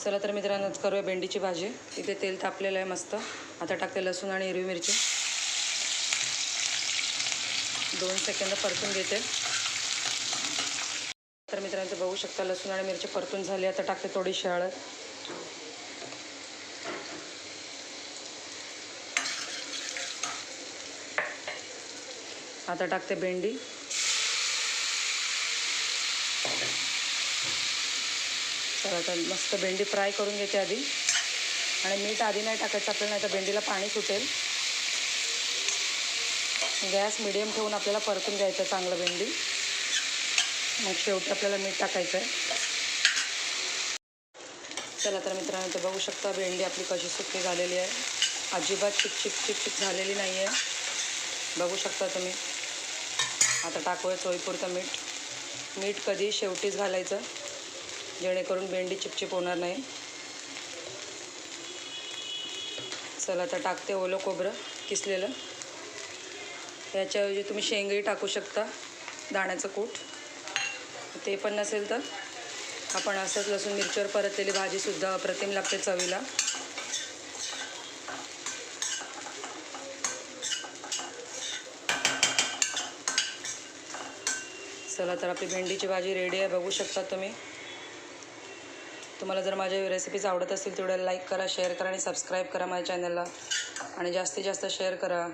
चला तर मित्रांनो करूया भेंडीची भाजी। इथे तेल तापलेलं आहे मस्त। आता टाकते लसूण आणि हिरवी मिरची। 2 सेकंद परतून घेते। तर मित्रांनो बघू शकता लसूण आणि मिरची परतून झाली। आता टाकते थोडीशी हळद। आता टाकते भेंडी। तर आता मस्त भेंडी फ्राय करून घेते आधी। आणि मीठ आधी नाही टाकायचं आपल्याला, नाही तर भेंडीला पाणी सुटेल। गॅस मीडियम ठेवून आपल्याला परतून घ्यायचं चांगलं भेंडी। मग शेवटी आपल्याला मीठ टाकायचं आहे। चला तर मित्रांनो ते बघू शकता भेंडी आपली कशी सुकी झालेली आहे। अजिबात चिक झालेली नाही आहे, बघू शकता तुम्ही। आता टाकूया चवीपुरतं मीठ। मीठ कधी शेवटीच घालायचं, जेणेकरून भेंडी चिपचिप होणार नाही। चला तर टाकते ओलं खोबरं किसलेलं। याच्याऐवजी तुम्ही शेंगही टाकू शकता, दाण्याचं कूट। ते पण नसेल तर आपण असंच लसूण मिरचीवर परतलेली भाजीसुद्धा अप्रतिम लागते चवीला। चला तर आपली भेंडीची भाजी रेडी आहे, बघू शकता तुम्ही। तुम्हाला जर माझ्या रेसिपीज आवडत असतील तेवढ्या लाईक करा, शेअर करा आणि सबस्क्राईब करा माझ्या चॅनलला। आणि जास्तीत जास्त शेअर करा।